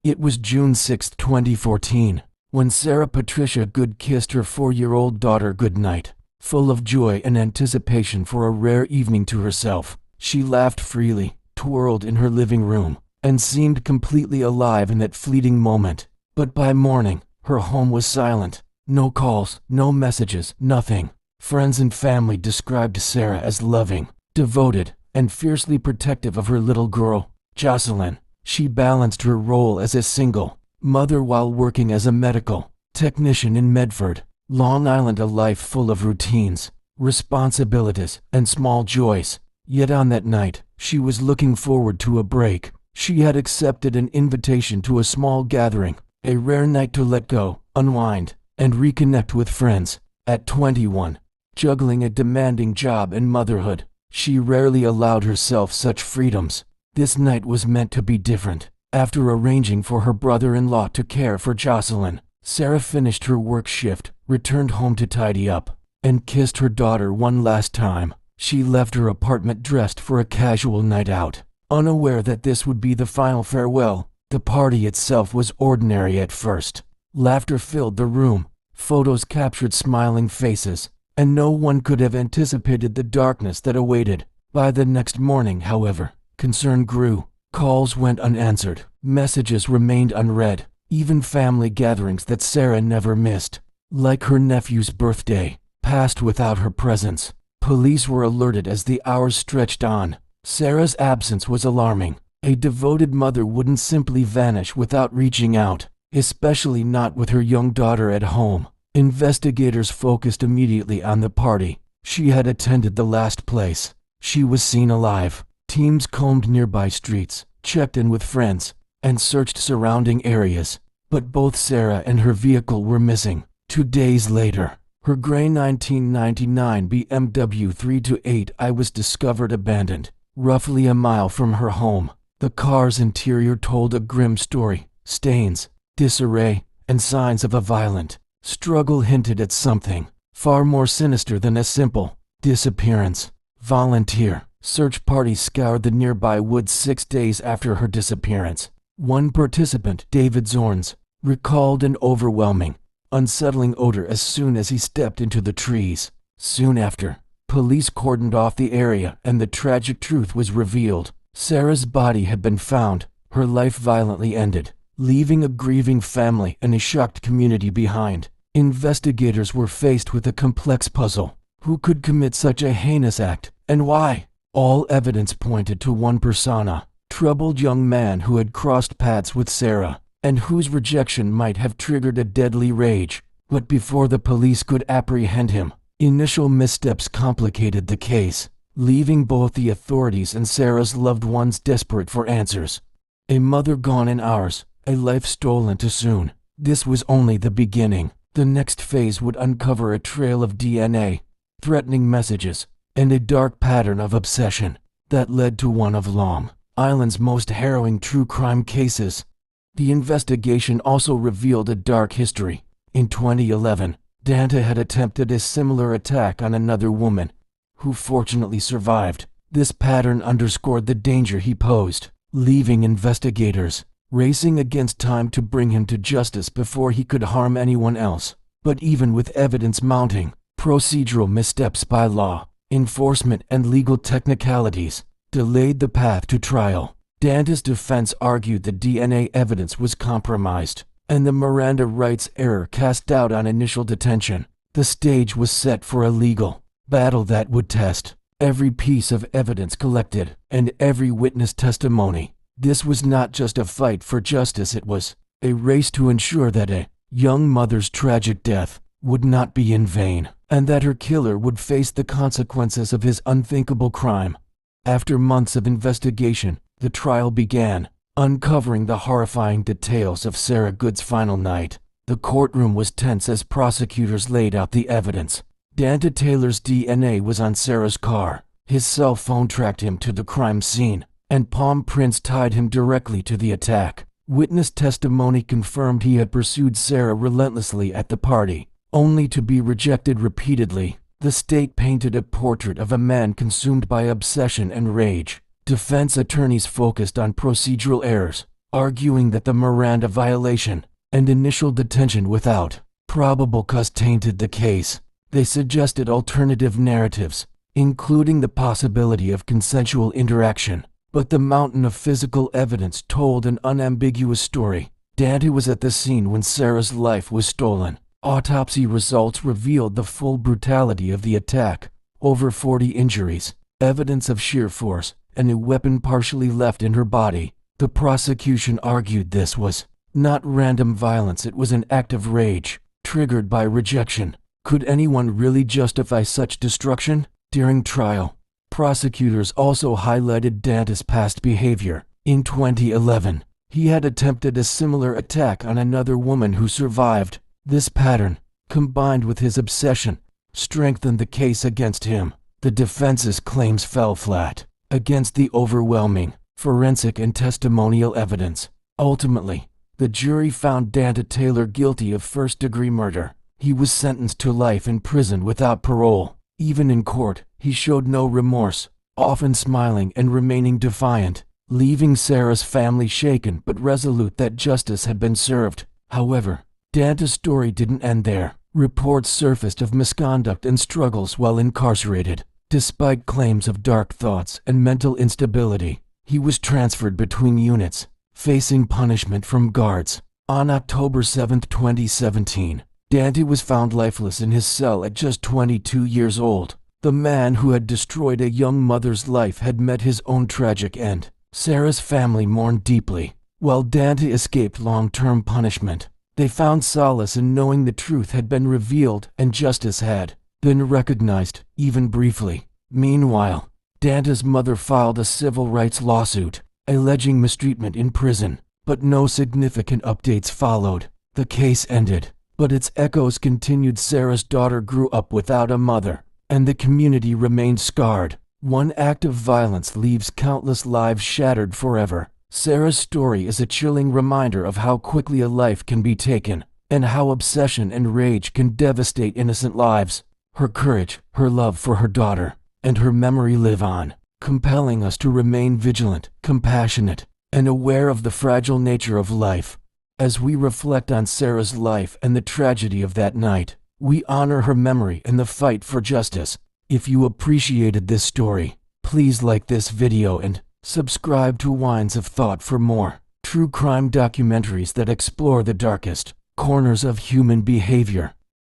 It was June 6, 2014, when Sarah Patricia Goode kissed her 4-year-old daughter goodnight. Full of joy and anticipation for a rare evening to herself, she laughed freely, twirled in her living room, and seemed completely alive in that fleeting moment. But by morning, her home was silent. No calls, no messages, nothing. Friends and family described Sarah as loving, devoted, and fiercely protective of her little girl, Jocelyn. She balanced her role as a single mother while working as a medical technician in Medford, Long Island, a life full of routines, responsibilities, and small joys. Yet on that night, she was looking forward to a break. She had accepted an invitation to a small gathering, a rare night to let go, unwind, and reconnect with friends. At 21, juggling a demanding job and motherhood, she rarely allowed herself such freedoms. This night was meant to be different. After arranging for her brother-in-law to care for Jocelyn, Sarah finished her work shift, returned home to tidy up, and kissed her daughter one last time. She left her apartment dressed for a casual night out, unaware that this would be the final farewell. The party itself was ordinary at first. Laughter filled the room, photos captured smiling faces, and no one could have anticipated the darkness that awaited. By the next morning, however, concern grew. Calls went unanswered, messages remained unread, even family gatherings that Sarah never missed, like her nephew's birthday, passed without her presence. Police were alerted as the hours stretched on. Sarah's absence was alarming. A devoted mother wouldn't simply vanish without reaching out, especially not with her young daughter at home. Investigators focused immediately on the party. She had attended the last place. She was seen alive. Teams combed nearby streets, checked in with friends, and searched surrounding areas. But both Sarah and her vehicle were missing. 2 days later, her gray 1999 BMW 328i was discovered abandoned, roughly a mile from her home. The car's interior told a grim story. Stains, disarray, and signs of a violent struggle hinted at something far more sinister than a simple disappearance. Volunteer search parties scoured the nearby woods 6 days after her disappearance. One participant, David Zorns, recalled an overwhelming, unsettling odor as soon as he stepped into the trees. Soon after, police cordoned off the area and the tragic truth was revealed. Sarah's body had been found, her life violently ended, leaving a grieving family and a shocked community behind. Investigators were faced with a complex puzzle. Who could commit such a heinous act, and why? All evidence pointed to one persona, troubled young man who had crossed paths with Sarah, and whose rejection might have triggered a deadly rage. But before the police could apprehend him, initial missteps complicated the case, leaving both the authorities and Sarah's loved ones desperate for answers. A mother gone in hours, a life stolen too soon. This was only the beginning. The next phase would uncover a trail of DNA, threatening messages, and a dark pattern of obsession that led to one of Long Island's most harrowing true crime cases. The investigation also revealed a dark history. In 2011, Dante had attempted a similar attack on another woman, who fortunately survived. This pattern underscored the danger he posed, leaving investigators racing against time to bring him to justice before he could harm anyone else. But even with evidence mounting, procedural missteps by law enforcement and legal technicalities delayed the path to trial. Dante's defense argued the DNA evidence was compromised, and the Miranda rights error cast doubt on initial detention. The stage was set for a legal battle that would test every piece of evidence collected and every witness testimony. This was not just a fight for justice, it was a race to ensure that a young mother's tragic death would not be in vain, and that her killer would face the consequences of his unthinkable crime. After months of investigation, the trial began, uncovering the horrifying details of Sarah Goode's final night. The courtroom was tense as prosecutors laid out the evidence. Dante Taylor's DNA was on Sarah's car. His cell phone tracked him to the crime scene, and palm prints tied him directly to the attack. Witness testimony confirmed he had pursued Sarah relentlessly at the party, only to be rejected repeatedly. The state painted a portrait of a man consumed by obsession and rage. Defense attorneys focused on procedural errors, arguing that the Miranda violation and initial detention without probable cause tainted the case. They suggested alternative narratives, including the possibility of consensual interaction, but the mountain of physical evidence told an unambiguous story. Dante was at the scene when Sarah's life was stolen. Autopsy results revealed the full brutality of the attack. Over 40 injuries, evidence of sheer force, and a weapon partially left in her body. The prosecution argued this was not random violence, it was an act of rage, triggered by rejection. Could anyone really justify such destruction? During trial, prosecutors also highlighted Dante's past behavior. In 2011, he had attempted a similar attack on another woman who survived. This pattern, combined with his obsession, strengthened the case against him. The defense's claims fell flat against the overwhelming forensic and testimonial evidence. Ultimately, the jury found Dante Taylor guilty of first-degree murder. He was sentenced to life in prison without parole. Even in court, he showed no remorse, often smiling and remaining defiant, leaving Sarah's family shaken but resolute that justice had been served. However, Dante's story didn't end there. Reports surfaced of misconduct and struggles while incarcerated. Despite claims of dark thoughts and mental instability, he was transferred between units, facing punishment from guards. On October 7, 2017, Dante was found lifeless in his cell at just 22 years old. The man who had destroyed a young mother's life had met his own tragic end. Sarah's family mourned deeply, while Dante escaped long-term punishment. They found solace in knowing the truth had been revealed and justice had been recognized, even briefly. Meanwhile, Dante's mother filed a civil rights lawsuit, alleging mistreatment in prison, but no significant updates followed. The case ended, but its echoes continued. Sarah's daughter grew up without a mother, and the community remained scarred. One act of violence leaves countless lives shattered forever. Sarah's story is a chilling reminder of how quickly a life can be taken, and how obsession and rage can devastate innocent lives. Her courage, her love for her daughter, and her memory live on, compelling us to remain vigilant, compassionate, and aware of the fragile nature of life. As we reflect on Sarah's life and the tragedy of that night, we honor her memory and the fight for justice. If you appreciated this story, please like this video and subscribe to Wines of Thought for more true crime documentaries that explore the darkest corners of human behavior.